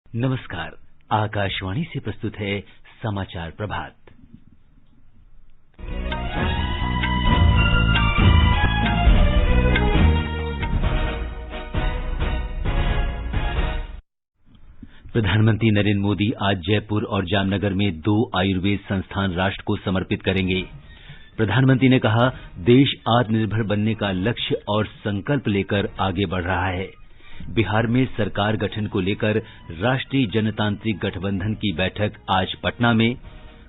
नमस्कार। आकाशवाणी से प्रस्तुत है समाचार प्रभात। प्रधानमंत्री नरेंद्र मोदी आज जयपुर और जामनगर में 2 आयुर्वेद संस्थान राष्ट्र को समर्पित करेंगे। प्रधानमंत्री ने कहा, देश आत्मनिर्भर बनने का लक्ष्य और संकल्प लेकर आगे बढ़ रहा है। बिहार में सरकार गठन को लेकर राष्ट्रीय जनतांत्रिक गठबंधन की बैठक आज पटना में।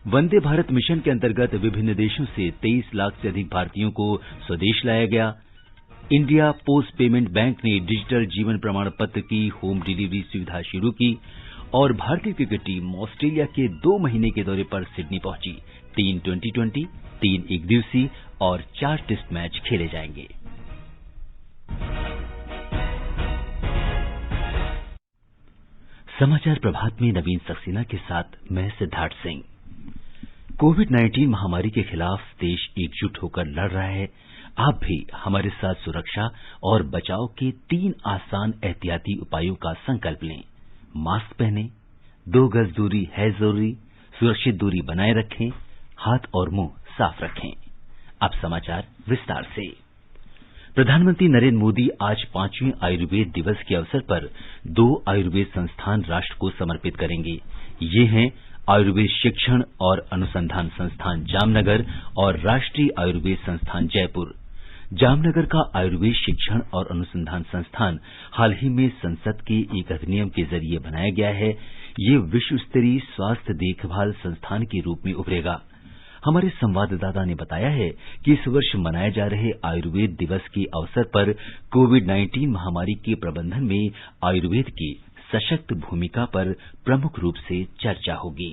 वंदे भारत मिशन के अंतर्गत विभिन्न देशों से 23 लाख से अधिक भारतीयों को स्वदेश लाया गया। इंडिया पोस्ट पेमेंट बैंक ने डिजिटल जीवन प्रमाण पत्र की होम डिलीवरी सुविधा शुरू की और भारतीय क्रिकेट टीम ऑस्ट्रेलिया के 2 महीने के दौरे पर सिडनी पहुंची। 3 T20, 3 एकदिवसीय और 4 टेस्ट मैच खेले जाएंगे। समाचार प्रभात में नवीन सक्सेना के साथ मैं सिद्धार्थ सिंह। कोविड-19 महामारी के खिलाफ देश एकजुट होकर लड़ रहा है। आप भी हमारे साथ सुरक्षा और बचाव के 3 आसान एहतियाती उपायों का संकल्प लें। मास्क पहनें, 2 गज दूरी है जरूरी, सुरक्षित दूरी बनाए रखें, हाथ और मुंह साफ रखें। अब समाचार विस्तार से। प्रधानमंत्री नरेंद्र मोदी आज 5वें आयुर्वेद दिवस के अवसर पर 2 आयुर्वेद संस्थान राष्ट्र को समर्पित करेंगे। ये हैं आयुर्वेद शिक्षण और अनुसंधान संस्थान जामनगर और राष्ट्रीय आयुर्वेद संस्थान जयपुर। जामनगर का आयुर्वेद शिक्षण और अनुसंधान संस्थान हाल ही में संसद के एक अधिनियम के जरिए बनाया गया है। ये विश्व स्तरीय स्वास्थ्य देखभाल संस्थान के रूप में उभरेगा। हमारे संवाददाता ने बताया है कि इस वर्ष मनाए जा रहे आयुर्वेद दिवस के अवसर पर कोविड-19 महामारी के प्रबंधन में आयुर्वेद की सशक्त भूमिका पर प्रमुख रूप से चर्चा होगी।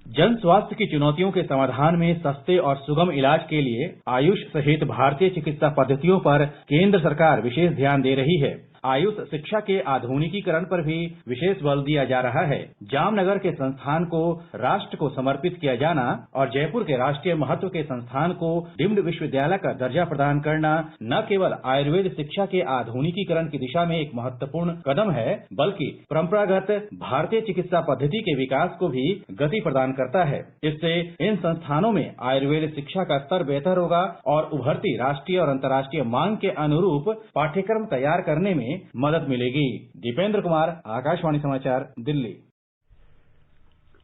जन स्वास्थ्य की चुनौतियों के समाधान में सस्ते और सुगम इलाज के लिए आयुष सहित भारतीय चिकित्सा पद्धतियों पर केंद्र सरकार विशेष ध्यान दे रही है। आयुष शिक्षा के आधुनिकीकरण पर भी विशेष बल दिया जा रहा है। जामनगर के संस्थान को राष्ट्र को समर्पित किया जाना और जयपुर के राष्ट्रीय महत्व के संस्थान को डीम्ड विश्वविद्यालय का दर्जा प्रदान करना न केवल आयुर्वेद शिक्षा के आधुनिकीकरण की दिशा में एक महत्वपूर्ण कदम है, बल्कि परंपरागत भारतीय चिकित्सा पद्धति के विकास को भी गति प्रदान करता है। इससे इन संस्थानों में आयुर्वेद शिक्षा का स्तर बेहतर होगा और उभरती राष्ट्रीय और अंतर्राष्ट्रीय मांग के अनुरूप पाठ्यक्रम तैयार करने में मदद मिलेगी। दीपेंद्र कुमार, आकाशवाणी समाचार, दिल्ली।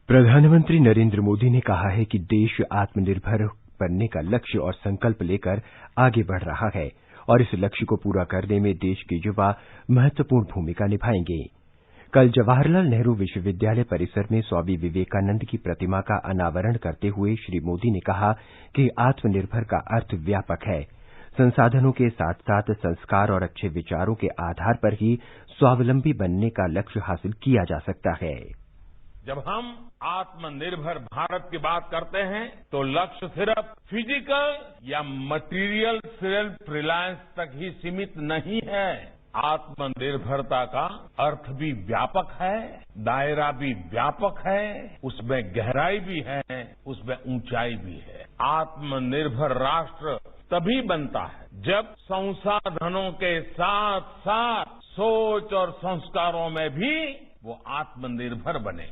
प्रधानमंत्री नरेंद्र मोदी ने कहा है कि देश आत्मनिर्भर बनने का लक्ष्य और संकल्प लेकर आगे बढ़ रहा है और इस लक्ष्य को पूरा करने में देश के युवा महत्वपूर्ण भूमिका निभाएंगे। कल जवाहरलाल नेहरू विश्वविद्यालय परिसर में स्वामी विवेकानंद की प्रतिमा का अनावरण करते हुए श्री मोदी ने कहा कि आत्मनिर्भर का अर्थ व्यापक है। संसाधनों के साथ साथ संस्कार और अच्छे विचारों के आधार पर ही स्वावलंबी बनने का लक्ष्य हासिल किया जा सकता है। जब हम आत्मनिर्भर भारत की बात करते हैं तो लक्ष्य सिर्फ फिजिकल या मटेरियल सेल्फ रिलायंस तक ही सीमित नहीं है। आत्मनिर्भरता का अर्थ भी व्यापक है, दायरा भी व्यापक है, उसमें गहराई भी है, उसमें ऊंचाई भी है। आत्मनिर्भर राष्ट्र तभी बनता है जब संसाधनों के साथ साथ सोच और संस्कारों में भी वो आत्मनिर्भर बने।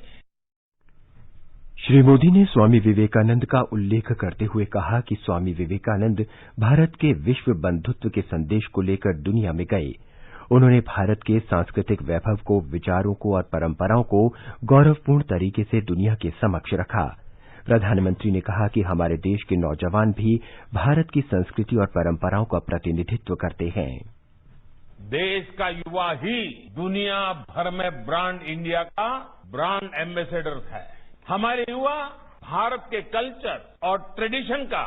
श्री मोदी ने स्वामी विवेकानंद का उल्लेख करते हुए कहा कि स्वामी विवेकानंद भारत के विश्व बंधुत्व के संदेश को लेकर दुनिया में गए। उन्होंने भारत के सांस्कृतिक वैभव को, विचारों को और परंपराओं को गौरवपूर्ण तरीके से दुनिया के समक्ष रखा। प्रधानमंत्री ने कहा कि हमारे देश के नौजवान भी भारत की संस्कृति और परंपराओं का प्रतिनिधित्व करते हैं। देश का युवा ही दुनिया भर में ब्रांड इंडिया का ब्रांड एम्बेसडर है। हमारे युवा भारत के कल्चर और ट्रेडिशन का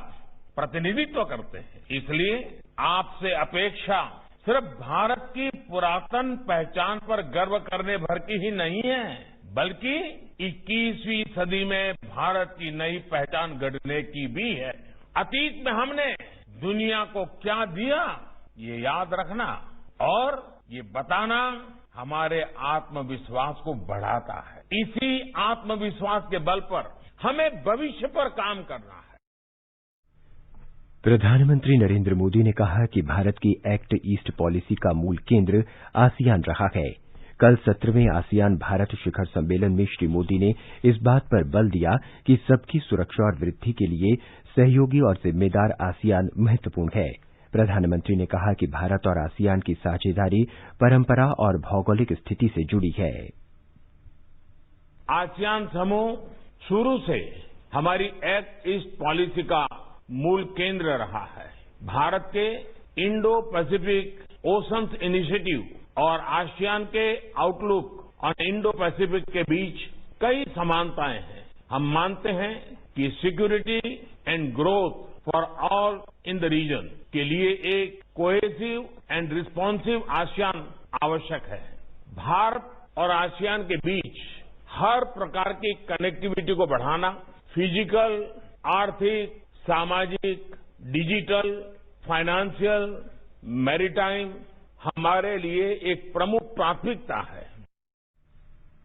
प्रतिनिधित्व करते हैं। इसलिए आपसे अपेक्षा सिर्फ भारत की पुरातन पहचान पर गर्व करने भर की ही नहीं है, बल्कि 21वीं सदी में भारत की नई पहचान गढ़ने की भी है। अतीत में हमने दुनिया को क्या दिया, ये याद रखना और ये बताना हमारे आत्मविश्वास को बढ़ाता है। इसी आत्मविश्वास के बल पर हमें भविष्य पर काम करना है। प्रधानमंत्री नरेंद्र मोदी ने कहा कि भारत की एक्ट ईस्ट पॉलिसी का मूल केंद्र आसियान रहा है। कल 17वें आसियान भारत शिखर सम्मेलन में श्री मोदी ने इस बात पर बल दिया कि सबकी सुरक्षा और वृद्धि के लिए सहयोगी और जिम्मेदार आसियान महत्वपूर्ण है। प्रधानमंत्री ने कहा कि भारत और आसियान की साझेदारी परंपरा और भौगोलिक स्थिति से जुड़ी है। आसियान समूह शुरू से हमारी एक्ट ईस्ट पॉलिसी का मूल केंद्र रहा है। भारत के इंडो पैसिफिक ओशंस इनिशिएटिव और आसियान के आउटलुक ऑन इंडो पैसिफिक के बीच कई समानताएं हैं। हम मानते हैं कि security and growth for all in the region के लिए एक कोहेसिव एंड रिस्पॉन्सिव आसियान आवश्यक है। भारत और आसियान के बीच हर प्रकार की कनेक्टिविटी को बढ़ाना, फिजिकल, आर्थिक, सामाजिक, डिजिटल, फाइनेंशियल, मैरीटाइम हमारे लिए एक प्रमुख प्राथमिकता है।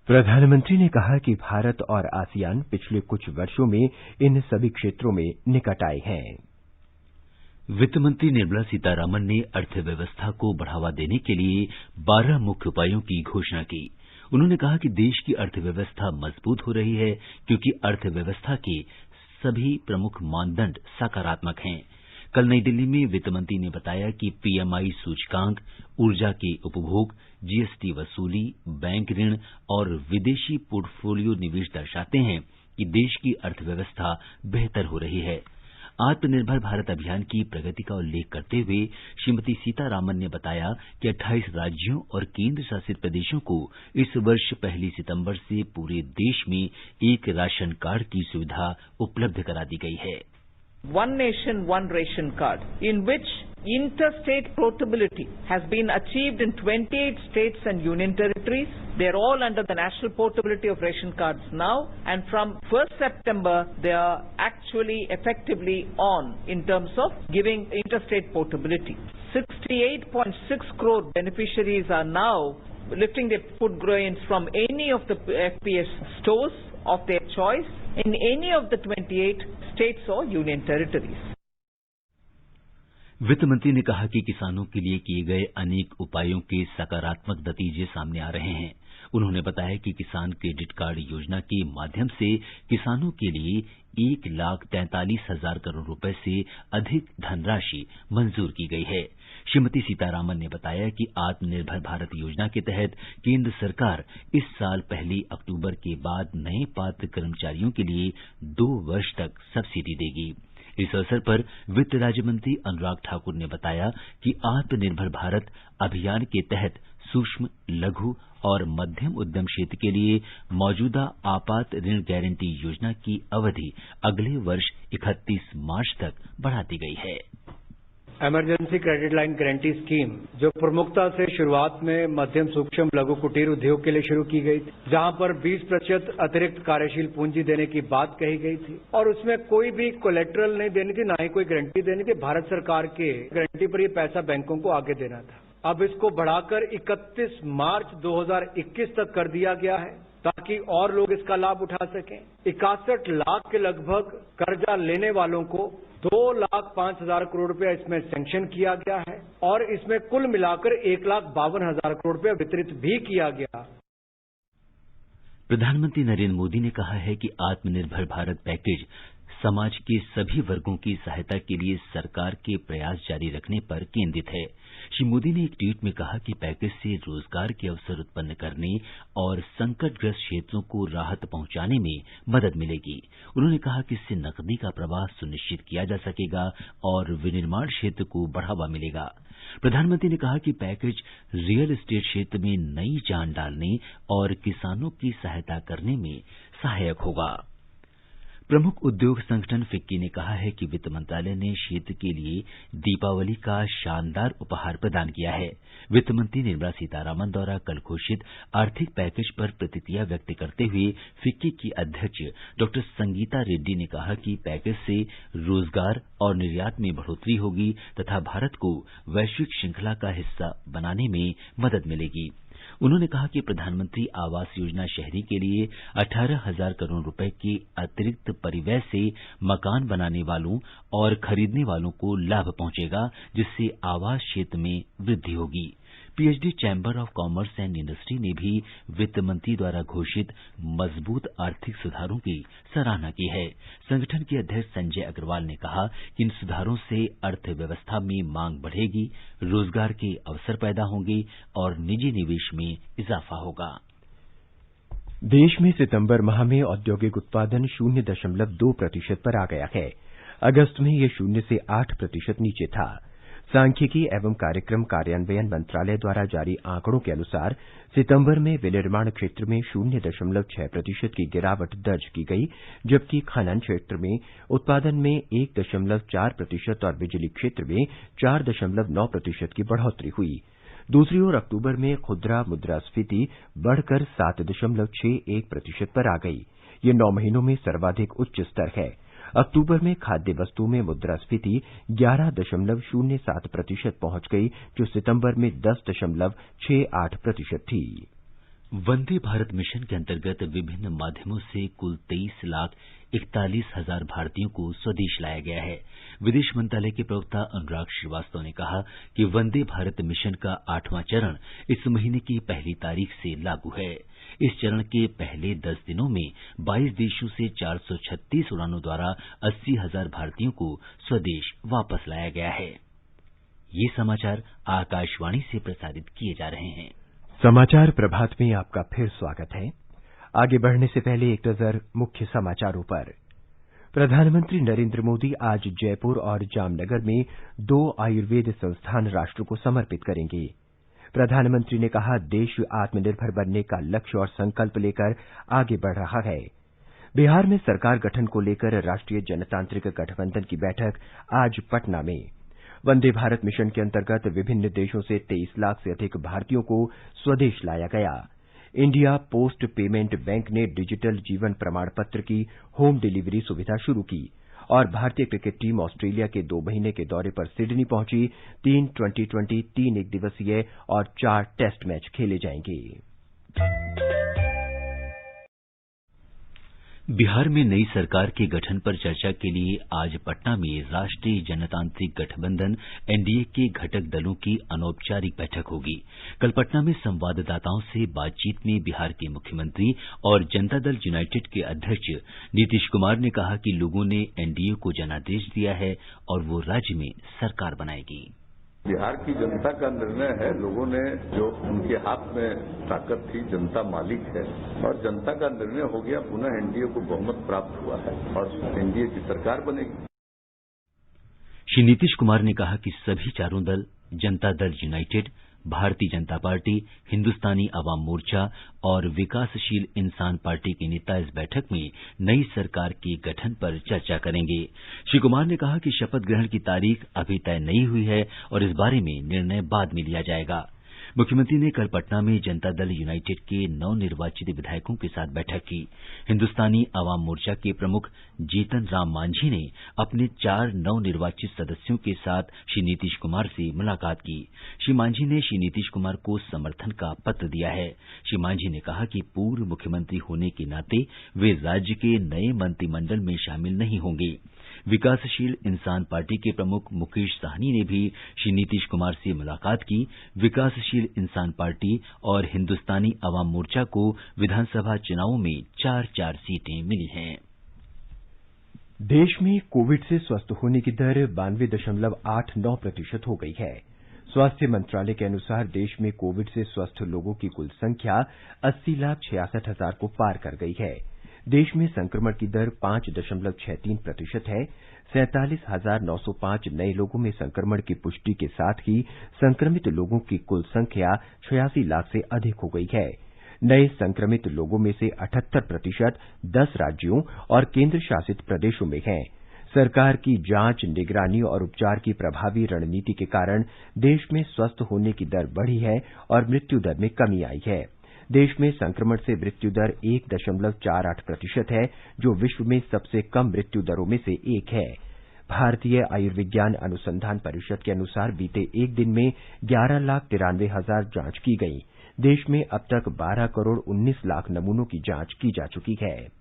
प्रधानमंत्री ने कहा कि भारत और आसियान पिछले कुछ वर्षों में इन सभी क्षेत्रों में निकट आए हैं। वित्त मंत्री निर्मला सीतारामन ने अर्थव्यवस्था को बढ़ावा देने के लिए 12 मुख्य उपायों की घोषणा की। उन्होंने कहा कि देश की अर्थव्यवस्था मजबूत हो रही है क्योंकि अर्थव्यवस्था के सभी प्रमुख मानदंड सकारात्मक हैं। कल नई दिल्ली में वित्त मंत्री ने बताया कि पीएमआई सूचकांक, ऊर्जा के उपभोग, जीएसटी वसूली, बैंक ऋण और विदेशी पोर्टफोलियो निवेश दर्शाते हैं कि देश की अर्थव्यवस्था बेहतर हो रही है। आत्मनिर्भर भारत अभियान की प्रगति का उल्लेख करते हुए श्रीमती सीतारामन ने बताया कि 28 राज्यों और केंद्र शासित प्रदेशों को इस वर्ष 1 सितंबर से पूरे देश में एक राशन कार्ड की सुविधा उपलब्ध करा दी गई है। One nation, one ration card, in which interstate portability has been achieved in 28 states and union territories. They are all under the national portability of ration cards now, and from 1st September they are actually effectively on in terms of giving interstate portability. 68.6 crore beneficiaries are now lifting their food grains from any of the FPS stores of their choice in any of the 28 states or union territories. वित्त मंत्री ने कहा कि किसानों के लिए किए गए अनेक उपायों के सकारात्मक नतीजे सामने आ रहे हैं। उन्होंने बताया कि किसान क्रेडिट कार्ड योजना के माध्यम से किसानों के लिए 1,43,000 करोड़ रुपए से अधिक धनराशि मंजूर की गई है। श्रीमती सीतारामन ने बताया कि आत्मनिर्भर भारत योजना के तहत केंद्र सरकार इस साल 1 अक्टूबर के बाद नए पात्र कर्मचारियों के लिए 2 वर्ष तक सब्सिडी देगी। इस अवसर पर वित्त राज्य मंत्री अनुराग ठाकुर ने बताया कि आत्मनिर्भर भारत अभियान के तहत सूक्ष्म, लघु और मध्यम उद्यम क्षेत्र के लिए मौजूदा आपात ऋण गारंटी योजना की अवधि अगले वर्ष 31 मार्च तक बढ़ा दी गई है। Emergency credit line guarantee scheme जो प्रमुखता से शुरुआत में मध्यम, सूक्ष्म, लघु, कुटीर उद्योग के लिए शुरू की गई थी, जहां पर 20% अतिरिक्त कार्यशील पूंजी देने की बात कही गई थी और उसमें कोई भी कोलेटरल नहीं देनी थी, ना ही कोई गारंटी देनी थी। भारत सरकार के गारंटी पर ये पैसा बैंकों को आगे देना था। अब इसको बढ़ाकर 31 मार्च 2021 तक कर दिया गया है ताकि और लोग इसका लाभ उठा सकें। 61 लाख के लगभग कर्जा लेने वालों को 2,05,000 करोड़ रुपया इसमें सैंक्शन किया गया है और इसमें कुल मिलाकर 1,52,000 करोड़ रुपया वितरित भी किया गया। प्रधानमंत्री नरेंद्र मोदी ने कहा है कि आत्मनिर्भर भारत पैकेज समाज के सभी वर्गों की सहायता के लिए सरकार के प्रयास जारी रखने पर केंद्रित है। श्री मोदी ने एक ट्वीट में कहा कि पैकेज से रोजगार के अवसर उत्पन्न करने और संकटग्रस्त क्षेत्रों को राहत पहुंचाने में मदद मिलेगी। उन्होंने कहा कि इससे नकदी का प्रवाह सुनिश्चित किया जा सकेगा और विनिर्माण क्षेत्र को बढ़ावा मिलेगा। प्रधानमंत्री ने कहा कि पैकेज रियल एस्टेट क्षेत्र में नई जान डालने और किसानों की सहायता करने में सहायक होगा। प्रमुख उद्योग संगठन फिक्की ने कहा है कि वित्त मंत्रालय ने क्षेत्र के लिए दीपावली का शानदार उपहार प्रदान किया है। वित्त मंत्री निर्मला सीतारामन द्वारा कल घोषित आर्थिक पैकेज पर प्रतिक्रिया व्यक्त करते हुए फिक्की की अध्यक्ष डॉ संगीता रेड्डी ने कहा कि पैकेज से रोजगार और निर्यात में बढ़ोतरी होगी तथा भारत को वैश्विक श्रृंखला का हिस्सा बनाने में मदद मिलेगी। उन्होंने कहा कि प्रधानमंत्री आवास योजना शहरी के लिए 18,000 करोड़ रुपए के अतिरिक्त परिव्यय से मकान बनाने वालों और खरीदने वालों को लाभ पहुंचेगा, जिससे आवास क्षेत्र में वृद्धि होगी। PhD chamber of commerce and industry ने भी वित्त मंत्री द्वारा घोषित मजबूत आर्थिक सुधारों की सराहना की है। संगठन के अध्यक्ष संजय अग्रवाल ने कहा कि इन सुधारों से अर्थव्यवस्था में मांग बढ़ेगी, रोजगार के अवसर पैदा होंगे और निजी निवेश में इजाफा होगा। देश में सितंबर माह में औद्योगिक उत्पादन 0.2% पर आ गया है। अगस्त में यह 0 से 8% नीचे था। सांख्यिकी एवं कार्यक्रम कार्यान्वयन मंत्रालय द्वारा जारी आंकड़ों के अनुसार सितंबर में विनिर्माण क्षेत्र में 0.6% की गिरावट दर्ज की गई, जबकि खनन क्षेत्र में उत्पादन में 1.4% और बिजली क्षेत्र में 4.9% की बढ़ोतरी हुई। दूसरी ओर अक्टूबर में खुदरा मुद्रास्फीति बढ़कर 7.61% पर आ गई। ये 9 महीनों में सर्वाधिक उच्च स्तर है। अक्टूबर में खाद्य वस्तुओं में मुद्रास्फीति 11.07% पहुंच गई, जो सितंबर में 10.68% थी। वंदे भारत मिशन के अंतर्गत विभिन्न माध्यमों से कुल 23,41,000 भारतीयों को स्वदेश लाया गया है। विदेश मंत्रालय के प्रवक्ता अनुराग श्रीवास्तव ने कहा कि वंदे भारत मिशन का 8वां चरण इस महीने की 1 तारीख से लागू है। इस चरण के पहले 10 दिनों में 22 देशों से 436 उड़ानों द्वारा 80,000 भारतीयों को स्वदेश वापस लाया गया है। ये समाचार आकाशवाणी से प्रसारित किए जा रहे हैं। समाचार प्रभात में आपका फिर स्वागत है। आगे बढ़ने से पहले एक नजर मुख्य समाचारों पर। प्रधानमंत्री नरेंद्र मोदी आज जयपुर और जामनगर में 2 आयुर्वेद संस्थान राष्ट्र को समर्पित करेंगे। प्रधानमंत्री ने कहा, देश आत्मनिर्भर बनने का लक्ष्य और संकल्प लेकर आगे बढ़ रहा है। बिहार में सरकार गठन को लेकर राष्ट्रीय जनतांत्रिक गठबंधन की बैठक आज पटना में। वंदे भारत मिशन के अंतर्गत विभिन्न देशों से 23 लाख से अधिक भारतीयों को स्वदेश लाया गया। इंडिया पोस्ट पेमेंट बैंक ने डिजिटल जीवन प्रमाण पत्र की होम डिलीवरी सुविधा शुरू की और भारतीय क्रिकेट टीम ऑस्ट्रेलिया के 2 महीने के दौरे पर सिडनी पहुंची। 3 T20, 3 एकदिवसीय और 4 टेस्ट मैच खेले जाएंगे। बिहार में नई सरकार के गठन पर चर्चा के लिए आज पटना में राष्ट्रीय जनतांत्रिक गठबंधन एनडीए के घटक दलों की अनौपचारिक बैठक होगी। कल पटना में संवाददाताओं से बातचीत में बिहार के मुख्यमंत्री और जनता दल यूनाइटेड के अध्यक्ष नीतीश कुमार ने कहा कि लोगों ने एनडीए को जनादेश दिया है और वो राज्य में सरकार बनाएगी। बिहार की जनता का निर्णय है। लोगों ने जो उनके हाथ में ताकत थी, जनता मालिक है और जनता का निर्णय हो गया। पुनः एनडीए को बहुमत प्राप्त हुआ है और एनडीए की सरकार बनेगी। श्री नीतीश कुमार ने कहा कि सभी चारों दल, जनता दल यूनाइटेड, भारतीय जनता पार्टी, हिंदुस्तानी अवाम मोर्चा और विकासशील इंसान पार्टी के नेता इस बैठक में नई सरकार के गठन पर चर्चा करेंगे। श्री कुमार ने कहा कि शपथ ग्रहण की तारीख अभी तय नहीं हुई है और इस बारे में निर्णय बाद में लिया जाएगा। मुख्यमंत्री ने कल पटना में जनता दल यूनाइटेड के नवनिर्वाचित विधायकों के साथ बैठक की। हिंदुस्तानी अवाम मोर्चा के प्रमुख जीतन राम मांझी ने अपने 4 नवनिर्वाचित सदस्यों के साथ श्री नीतीश कुमार से मुलाकात की। श्री मांझी ने श्री नीतीश कुमार को समर्थन का पत्र दिया है। श्री मांझी ने कहा कि पूर्व मुख्यमंत्री होने के नाते वे राज्य के नए मंत्रिमंडल में शामिल नहीं होंगे। विकासशील इंसान पार्टी के प्रमुख मुकेश साहनी ने भी श्री नीतीश कुमार से मुलाकात की। विकासशील इंसान पार्टी और हिंदुस्तानी अवाम मोर्चा को विधानसभा चुनावों में 4-4 सीटें मिली हैं। देश में कोविड से स्वस्थ होने की दर 92.89% हो गई है। स्वास्थ्य मंत्रालय के अनुसार देश में कोविड से स्वस्थ लोगों की कुल संख्या 80,66,000 को पार कर गई है। देश में संक्रमण की दर 5.63% है। 47,905 नए लोगों में संक्रमण की पुष्टि के साथ ही संक्रमित लोगों की कुल संख्या 86 लाख से अधिक हो गई है। नए संक्रमित लोगों में से 78% 10 राज्यों और केंद्र शासित प्रदेशों में हैं। सरकार की जांच, निगरानी और उपचार की प्रभावी रणनीति के कारण देश में स्वस्थ होने की दर बढ़ी है और मृत्यु दर में कमी आई है। देश में संक्रमण से मृत्यु दर 1.48% है, जो विश्व में सबसे कम मृत्यु दरों में से एक है। भारतीय आयुर्विज्ञान अनुसंधान परिषद के अनुसार बीते एक दिन में 11,93,000 जांच की गई। देश में अब तक 12 करोड़ 19 लाख नमूनों की जांच की जा चुकी है।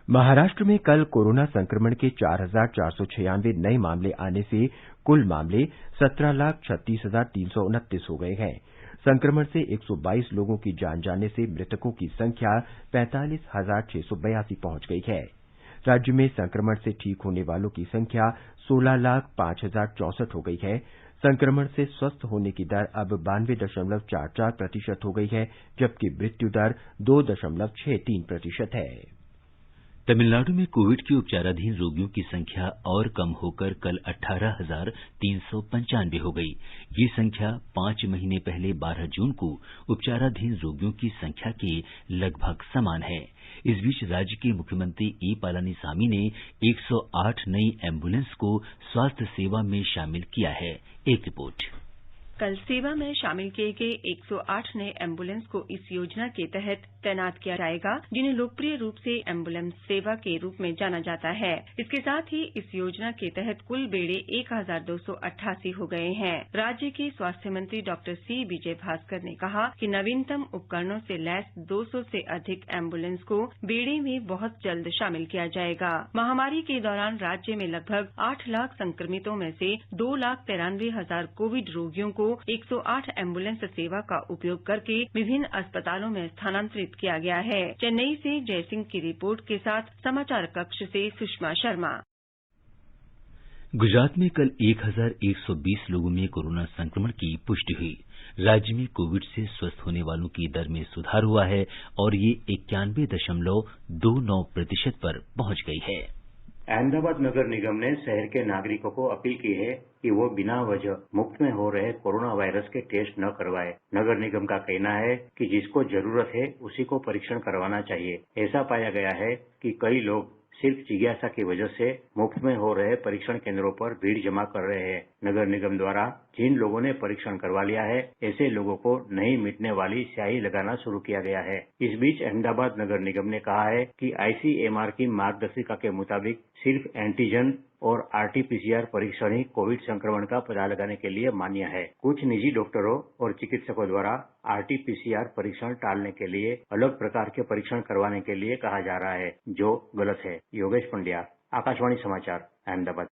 महाराष्ट्र में कल कोरोना संक्रमण के 4,496 नए मामले आने से कुल मामले 17,36,329 हो गए हैं। संक्रमण से 122 लोगों की जान जाने से मृतकों की संख्या 45,682 पहुंच गई है। राज्य में संक्रमण से ठीक होने वालों की संख्या 16,05,064 हो गई है। संक्रमण से स्वस्थ होने की दर अब 92.44% हो गई है, जबकि मृत्यु दर 2.63% है। तमिलनाडु में कोविड के उपचाराधीन रोगियों की संख्या और कम होकर कल 18,395 हो गई। ये संख्या 5 महीने पहले 12 जून को उपचाराधीन रोगियों की संख्या के लगभग समान है। इस बीच राज्य के मुख्यमंत्री ई पलानीसामी ने 108 नई एम्बुलेंस को स्वास्थ्य सेवा में शामिल किया है। एक रिपोर्ट। कल सेवा में शामिल किए गए 108 नए एम्बुलेंस को इस योजना के तहत तैनात किया जाएगा, जिन्हें लोकप्रिय रूप से एम्बुलेंस सेवा के रूप में जाना जाता है। इसके साथ ही इस योजना के तहत कुल बेड़े 1,288 हो गए हैं। राज्य के स्वास्थ्य मंत्री डॉक्टर सी विजय भास्कर ने कहा कि नवीनतम उपकरणों से लैस 200 से अधिक एम्बुलेंस को बेड़े में बहुत जल्द शामिल किया जाएगा। महामारी के दौरान राज्य में लगभग 8 लाख संक्रमितों में से 2,93,000 कोविड रोगियों को 108 एम्बुलेंस सेवा का उपयोग करके विभिन्न अस्पतालों में स्थानांतरित किया गया है। चेन्नई से जयसिंह की रिपोर्ट के साथ समाचार कक्ष से सुषमा शर्मा। गुजरात में कल 1,120 लोगों में कोरोना संक्रमण की पुष्टि हुई। राज्य में कोविड से स्वस्थ होने वालों की दर में सुधार हुआ है और ये 91.29% पर पहुंच गई है। अहमदाबाद नगर निगम ने शहर के नागरिकों को अपील की है कि वो बिना वजह मुफ्त में हो रहे कोरोना वायरस के टेस्ट न करवाए। नगर निगम का कहना है कि जिसको जरूरत है उसी को परीक्षण करवाना चाहिए। ऐसा पाया गया है कि कई लोग सिर्फ जिज्ञासा की वजह से मुफ्त में हो रहे परीक्षण केंद्रों पर भीड़ जमा कर रहे हैं। नगर निगम द्वारा जिन लोगों ने परीक्षण करवा लिया है, ऐसे लोगों को नहीं मिटने वाली स्याही लगाना शुरू किया गया है। इस बीच अहमदाबाद नगर निगम ने कहा है कि ICMR की मार्गदर्शिका के मुताबिक सिर्फ एंटीजन और RT-PCR परीक्षण ही कोविड संक्रमण का पता लगाने के लिए मान्य है। कुछ निजी डॉक्टरों और चिकित्सकों द्वारा RT-PCR परीक्षण टालने के लिए अलग प्रकार के परीक्षण करवाने के लिए कहा जा रहा है, जो गलत है। योगेश पंड्या, आकाशवाणी समाचार, Ahmedabad.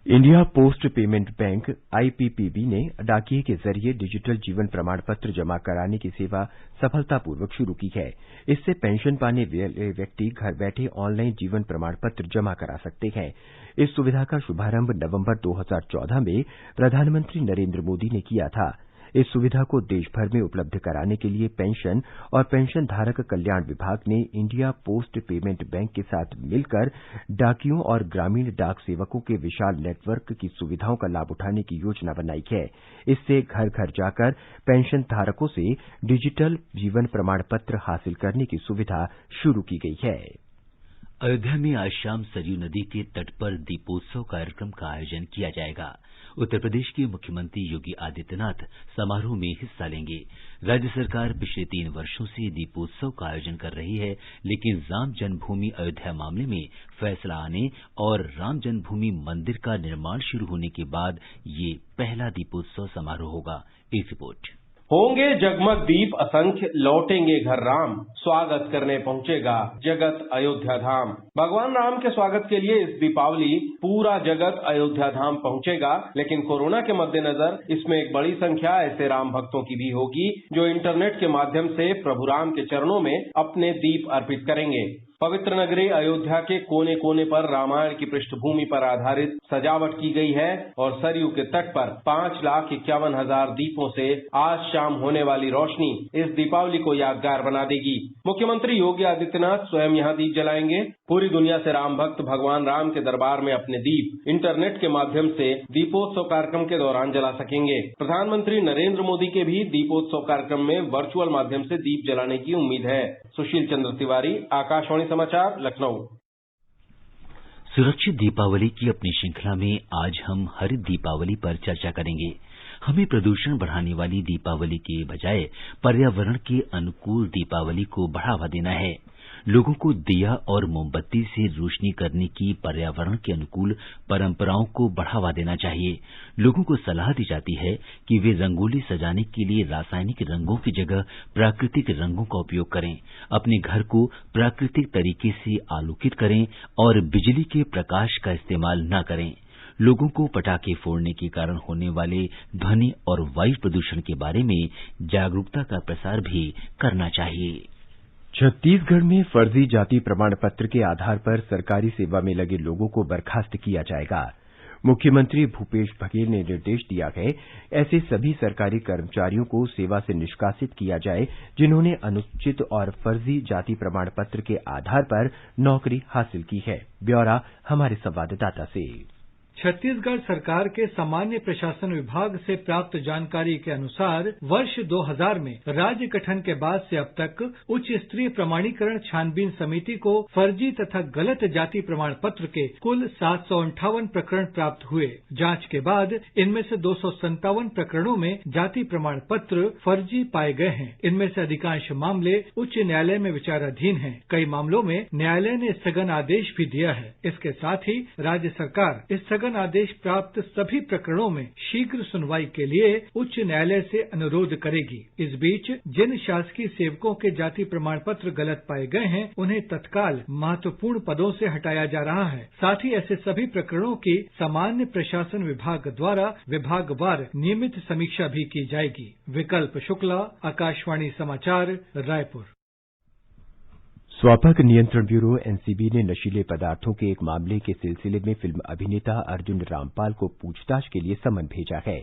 India post payment bank IPPB ने डाकिये के जरिए डिजिटल जीवन प्रमाण पत्र जमा कराने की सेवा सफलतापूर्वक शुरू की है। इससे पेंशन पाने वाले व्यक्ति घर बैठे ऑनलाइन जीवन प्रमाण पत्र जमा करा सकते हैं। इस सुविधा का शुभारंभ नवंबर 2014 में प्रधानमंत्री नरेंद्र मोदी ने किया था। इस सुविधा को देश भर में उपलब्ध कराने के लिए पेंशन और पेंशन धारक कल्याण विभाग ने इंडिया पोस्ट पेमेंट बैंक के साथ मिलकर डाकियों और ग्रामीण डाक सेवकों के विशाल नेटवर्क की सुविधाओं का लाभ उठाने की योजना बनाई है। इससे घर घर जाकर पेंशन धारकों से डिजिटल जीवन प्रमाण पत्र हासिल करने की सुविधा शुरू की गई है। अयोध्या में आज शाम सरयू नदी के तट पर दीपोत्सव कार्यक्रम का आयोजन किया जाएगा। उत्तर प्रदेश के मुख्यमंत्री योगी आदित्यनाथ समारोह में हिस्सा लेंगे। राज्य सरकार पिछले 3 वर्षों से दीपोत्सव का आयोजन कर रही है, लेकिन राम जन्मभूमि अयोध्या मामले में फैसला आने और राम जन्मभूमि मंदिर का निर्माण शुरू होने के बाद ये पहला दीपोत्सव समारोह होगा। एक रिपोर्ट। होंगे जगमग दीप असंख्य, लौटेंगे घर राम, स्वागत करने पहुंचेगा जगत अयोध्या धाम। भगवान राम के स्वागत के लिए इस दीपावली पूरा जगत अयोध्या धाम पहुंचेगा, लेकिन कोरोना के मद्देनजर इसमें एक बड़ी संख्या ऐसे राम भक्तों की भी होगी जो इंटरनेट के माध्यम से प्रभु राम के चरणों में अपने दीप अर्पित करेंगे। पवित्र नगरी अयोध्या के कोने कोने पर रामायण की पृष्ठभूमि पर आधारित सजावट की गई है और सरयू के तट पर 5,51,000 दीपों से आज शाम होने वाली रोशनी इस दीपावली को यादगार बना देगी। मुख्यमंत्री योगी आदित्यनाथ स्वयं यहां दीप जलाएंगे। पूरी दुनिया से राम भक्त भगवान राम के दरबार में अपने दीप इंटरनेट के माध्यम से दीपोत्सव कार्यक्रम के दौरान जला सकेंगे। प्रधानमंत्री नरेंद्र मोदी के भी दीपोत्सव कार्यक्रम में वर्चुअल माध्यम से दीप जलाने की उम्मीद है। सुशील चंद्र तिवारी, आकाशवाणी समाचार, लखनऊ। सुरक्षित दीपावली की अपनी श्रृंखला में आज हम हरित दीपावली पर चर्चा करेंगे। हमें प्रदूषण बढ़ाने वाली दीपावली के बजाय पर्यावरण के अनुकूल दीपावली को बढ़ावा देना है। लोगों को दिया और मोमबत्ती से रोशनी करने की पर्यावरण के अनुकूल परंपराओं को बढ़ावा देना चाहिए। लोगों को सलाह दी जाती है कि वे रंगोली सजाने के लिए रासायनिक रंगों की जगह प्राकृतिक रंगों का उपयोग करें, अपने घर को प्राकृतिक तरीके से आलोकित करें और बिजली के प्रकाश का इस्तेमाल न करें। लोगों को पटाखे फोड़ने के कारण होने वाले ध्वनि और वायु प्रदूषण के बारे में जागरूकता का प्रसार भी करना चाहिए। छत्तीसगढ़ में फर्जी जाति प्रमाण पत्र के आधार पर सरकारी सेवा में लगे लोगों को बर्खास्त किया जाएगा। मुख्यमंत्री भूपेश बघेल ने निर्देश दिया है ऐसे सभी सरकारी कर्मचारियों को सेवा से निष्कासित किया जाए जिन्होंने अनुचित और फर्जी जाति प्रमाण पत्र के आधार पर नौकरी हासिल की है। ब्यौरा हमारे संवाददाता से। छत्तीसगढ़ सरकार के सामान्य प्रशासन विभाग से प्राप्त जानकारी के अनुसार वर्ष 2000 में राज्य गठन के बाद से अब तक उच्च स्तरीय प्रमाणीकरण छानबीन समिति को फर्जी तथा गलत जाति प्रमाण पत्र के कुल 758 प्रकरण प्राप्त हुए। जांच के बाद इनमें से 257 प्रकरणों में जाति प्रमाण पत्र फर्जी पाए गए हैं। इनमें से अधिकांश मामले उच्च न्यायालय में विचाराधीन हैं। कई मामलों में न्यायालय ने स्थगन आदेश भी दिया है। इसके साथ ही राज्य सरकार स्थगन आदेश प्राप्त सभी प्रकरणों में शीघ्र सुनवाई के लिए उच्च न्यायालय से अनुरोध करेगी। इस बीच जिन शासकीय सेवकों के जाति प्रमाण पत्र गलत पाए गए हैं उन्हें तत्काल महत्वपूर्ण पदों से हटाया जा रहा है। साथ ही ऐसे सभी प्रकरणों की सामान्य प्रशासन विभाग द्वारा विभागवार नियमित समीक्षा भी की जाएगी। विकल्प शुक्ला, आकाशवाणी समाचार, रायपुर। स्वापक नियंत्रण ब्यूरो एनसीबी ने नशीले पदार्थों के एक मामले के सिलसिले में फिल्म अभिनेता अर्जुन रामपाल को पूछताछ के लिए समन भेजा है।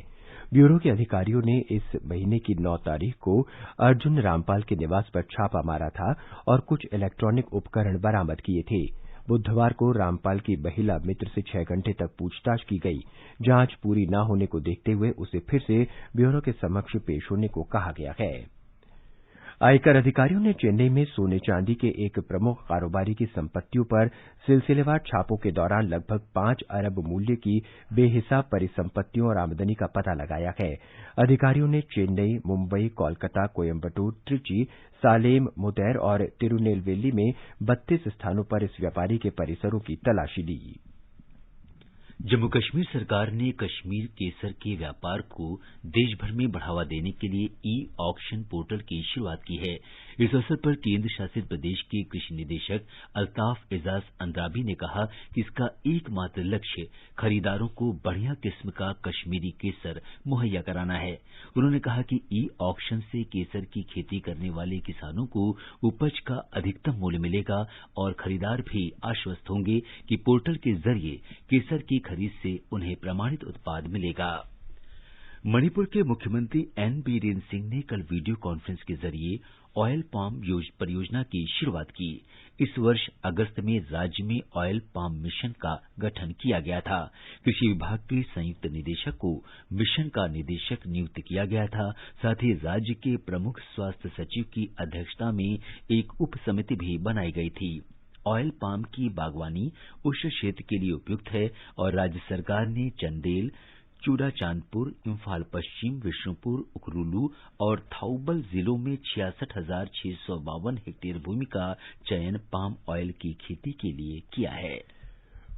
ब्यूरो के अधिकारियों ने इस महीने की 9 तारीख को अर्जुन रामपाल के निवास पर छापा मारा था और कुछ इलेक्ट्रॉनिक उपकरण बरामद किए थे। बुधवार को रामपाल की महिला मित्र से 6 घंटे तक पूछताछ की गई। जांच पूरी न होने को देखते हुए उसे फिर से ब्यूरो के समक्ष पेश होने को कहा गया है। आयकर अधिकारियों ने चेन्नई में सोने चांदी के एक प्रमुख कारोबारी की संपत्तियों पर सिलसिलेवार छापों के दौरान लगभग 5 अरब मूल्य की बेहिसाब परिसंपत्तियों और आमदनी का पता लगाया है। अधिकारियों ने चेन्नई, मुंबई, कोलकाता, कोयम्बटूर, त्रिची, सालेम, मुदैर और तिरुनेलवेली में 32 स्थानों पर इस व्यापारी के परिसरों की तलाशी ली। जम्मू कश्मीर सरकार ने कश्मीर केसर के व्यापार को देश भर में बढ़ावा देने के लिए ई ऑक्शन पोर्टल की शुरुआत की है। इस अवसर पर केंद्र शासित प्रदेश के कृषि निदेशक अल्ताफ एजाज अंद्राबी ने कहा कि इसका एकमात्र लक्ष्य खरीदारों को बढ़िया किस्म का कश्मीरी केसर मुहैया कराना है। उन्होंने कहा कि ई ऑक्शन से केसर की खेती करने वाले किसानों को उपज का अधिकतम मूल्य मिलेगा और खरीदार भी आश्वस्त होंगे कि पोर्टल के जरिए केसर की खरीद से उन्हें प्रमाणित उत्पाद मिलेगा। मणिपुर के मुख्यमंत्री एन बीरेन सिंह ने कल वीडियो कॉन्फ्रेंस के जरिए ऑयल पाम परियोजना की शुरुआत की। इस वर्ष अगस्त में राज्य में ऑयल पाम मिशन का गठन किया गया था। कृषि विभाग के संयुक्त निदेशक को मिशन का निदेशक नियुक्त किया गया था। साथ ही राज्य के प्रमुख स्वास्थ्य सचिव की अध्यक्षता में एक उप समिति भी बनाई गई थी। ऑयल पाम की बागवानी उष्ण क्षेत्र के लिए उपयुक्त है और राज्य सरकार ने चंदेल, चूड़ाचांदपुर, इम्फाल पश्चिम, विष्णुपुर, उखरुलू और थाउबल जिलों में 66,652 हेक्टेयर भूमि का चयन पाम ऑयल की खेती के लिए किया है।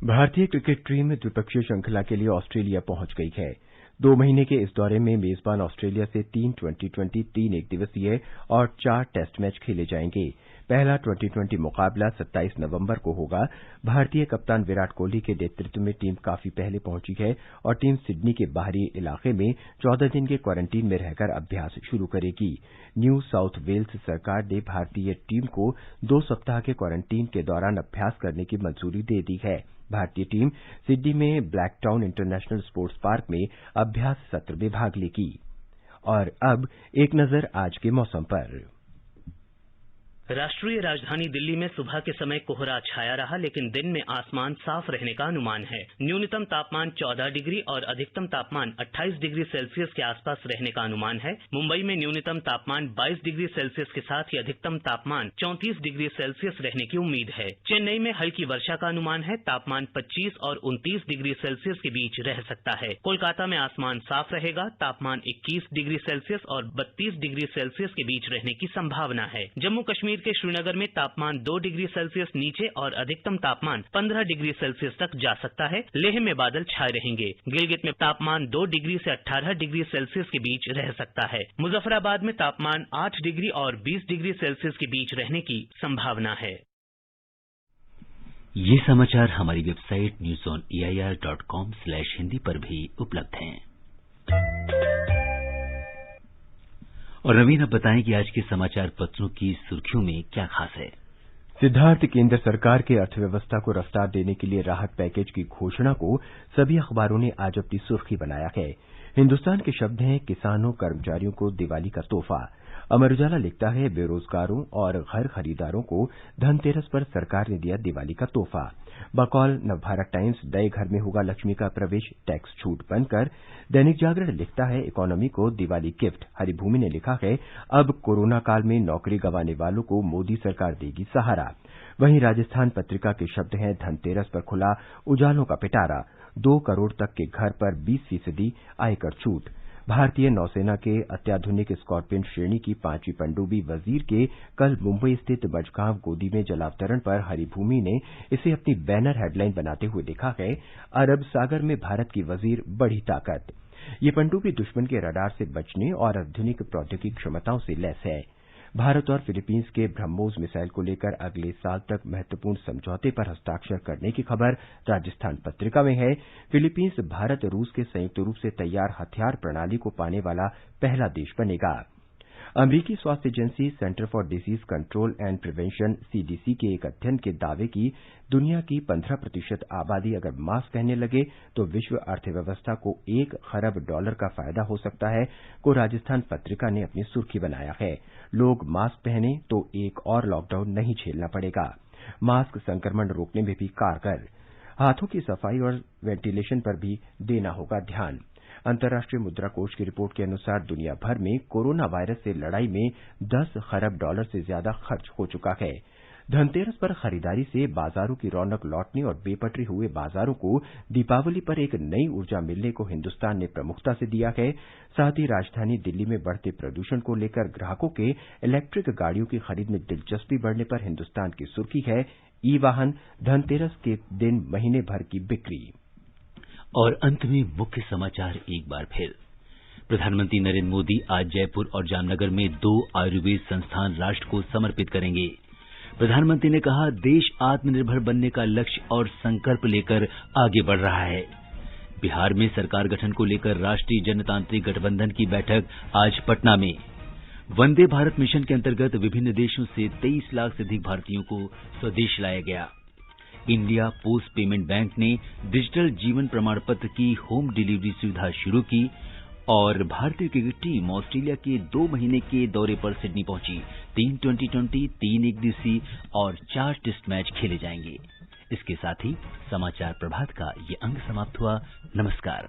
भारतीय क्रिकेट टीम द्विपक्षीय श्रृंखला के लिए ऑस्ट्रेलिया पहुंच गई है। 2 महीने के इस दौरे में मेजबान ऑस्ट्रेलिया से 3 T20, 3 एकदिवसीय और 4 टेस्ट मैच खेले जाएंगे। पहला T20 मुकाबला 27 नवंबर को होगा। भारतीय कप्तान विराट कोहली के नेतृत्व में टीम काफी पहले पहुंची है और टीम सिडनी के बाहरी इलाके में 14 दिन के क्वारंटीन में रहकर अभ्यास शुरू करेगी। न्यू साउथ वेल्स सरकार ने भारतीय टीम को 2 सप्ताह के क्वारंटीन के दौरान अभ्यास करने की मंजूरी दे दी है। भारतीय टीम सिडनी में ब्लैकटाउन इंटरनेशनल स्पोर्ट्स पार्क में अभ्यास सत्र में भाग लेगी। और अब एक नजर आज के मौसम पर। राष्ट्रीय राजधानी दिल्ली में सुबह के समय कोहरा छाया रहा, लेकिन दिन में आसमान साफ रहने का अनुमान है। न्यूनतम तापमान 14 डिग्री और अधिकतम तापमान 28 डिग्री सेल्सियस के आसपास रहने का अनुमान है। मुंबई में न्यूनतम तापमान 22 डिग्री सेल्सियस के साथ ही अधिकतम तापमान 34 डिग्री सेल्सियस रहने की उम्मीद है। चेन्नई में हल्की वर्षा का अनुमान है। तापमान 25 और 29 डिग्री सेल्सियस के बीच रह सकता है। कोलकाता में आसमान साफ रहेगा। तापमान 21 डिग्री सेल्सियस और 32 डिग्री सेल्सियस के बीच रहने की संभावना है। जम्मू कश्मीर कश्मीर के श्रीनगर में तापमान 2 डिग्री सेल्सियस नीचे और अधिकतम तापमान 15 डिग्री सेल्सियस तक जा सकता है। लेह में बादल छाए रहेंगे। गिलगित में तापमान 2 डिग्री से 18 डिग्री सेल्सियस के बीच रह सकता है। मुजफ्फराबाद में तापमान 8 डिग्री और 20 डिग्री सेल्सियस के बीच रहने की संभावना है। ये समाचार हमारी वेबसाइट newsonair.com/hindi पर भी उपलब्ध हैं। और नवीन, अब बताएं कि आज के समाचार पत्रों की सुर्खियों में क्या खास है। सिद्धार्थ, केंद्र सरकार के अर्थव्यवस्था को रफ्तार देने के लिए राहत पैकेज की घोषणा को सभी अखबारों ने आज अपनी सुर्खी बनाया है। हिन्दुस्तान के शब्द हैं, किसानों कर्मचारियों को दिवाली का तोहफा। अमर उजाला लिखता है, बेरोजगारों और घर खरीदारों को धनतेरस पर सरकार ने दिया दिवाली का तोहफा। बकौल नवभारत टाइम्स, नए घर में होगा लक्ष्मी का प्रवेश, टैक्स छूट बनकर। दैनिक जागरण लिखता है, इकोनॉमी को दिवाली गिफ्ट। हरिभूमि ने लिखा है, अब कोरोना काल में नौकरी गंवाने वालों को मोदी सरकार देगी सहारा। वहीं राजस्थान पत्रिका के शब्द हैं, धनतेरस पर खुला उजालों का पिटारा, 2 करोड़ तक के घर पर 20% आयकर छूट। भारतीय नौसेना के अत्याधुनिक स्कॉर्पियन श्रेणी की 5वीं पनडुब्बी वजीर के कल मुंबई स्थित मझगांव गोदी में जलावतरण पर हरिभूमि ने इसे अपनी बैनर हेडलाइन बनाते हुए लिखा है, अरब सागर में भारत की वजीर बड़ी ताकत। ये पनडुब्बी दुश्मन के रडार से बचने और आधुनिक प्रौद्योगिकी क्षमताओं से लैस है। भारत और फिलीपींस के ब्रह्मोस मिसाइल को लेकर अगले साल तक महत्वपूर्ण समझौते पर हस्ताक्षर करने की खबर राजस्थान पत्रिका में है। फिलीपींस भारत रूस के संयुक्त रूप से तैयार हथियार प्रणाली को पाने वाला पहला देश बनेगा। अमरीकी स्वास्थ्य agency centre for disease control and prevention CDC के एक अध्ययन के दावे की दुनिया की 15% आबादी अगर मास्क पहनने लगे तो विश्व अर्थव्यवस्था को $1 खरब का फायदा हो सकता है को राजस्थान पत्रिका ने अपनी सुर्खी बनाया है। लोग मास्क पहने तो एक और लॉकडाउन नहीं झेलना पड़ेगा। मास्क संक्रमण रोकने में भी कारगर। हाथों की सफाई और वेंटिलेशन पर भी देना होगा ध्यान। अंतर्राष्ट्रीय मुद्रा कोष की रिपोर्ट के अनुसार दुनिया भर में कोरोना वायरस से लड़ाई में $10 खरब से ज्यादा खर्च हो चुका है। धनतेरस पर खरीदारी से बाजारों की रौनक लौटने और बेपटरी हुए बाजारों को दीपावली पर एक नई ऊर्जा मिलने को हिन्दुस्तान ने प्रमुखता से दिया है। साथ ही राजधानी दिल्ली में बढ़ते प्रदूषण को लेकर ग्राहकों के इलेक्ट्रिक गाड़ियों की खरीद में दिलचस्पी बढ़ने पर हिन्दुस्तान की सुर्खी है, ई वाहन धनतेरस के दिन महीने भर की बिक्री। और अंत में मुख्य समाचार एक बार फिर। प्रधानमंत्री नरेंद्र मोदी आज जयपुर और जामनगर में 2 आयुर्वेद संस्थान राष्ट्र को समर्पित करेंगे। प्रधानमंत्री ने कहा, देश आत्मनिर्भर बनने का लक्ष्य और संकल्प लेकर आगे बढ़ रहा है। बिहार में सरकार गठन को लेकर राष्ट्रीय जनतांत्रिक गठबंधन की बैठक आज पटना में। वंदे भारत मिशन के अंतर्गत विभिन्न देशों से 23 लाख से अधिक भारतीयों को स्वदेश लाया गया। इंडिया पोस्ट पेमेंट बैंक ने डिजिटल जीवन प्रमाण पत्र की होम डिलीवरी सुविधा शुरू की। और भारतीय क्रिकेट टीम ऑस्ट्रेलिया के 2 महीने के दौरे पर सिडनी पहुंची। 3 T20, 3 एकदिवसीय और 4 टेस्ट मैच खेले जाएंगे। इसके साथ ही समाचार प्रभात का ये अंक समाप्त हुआ। नमस्कार।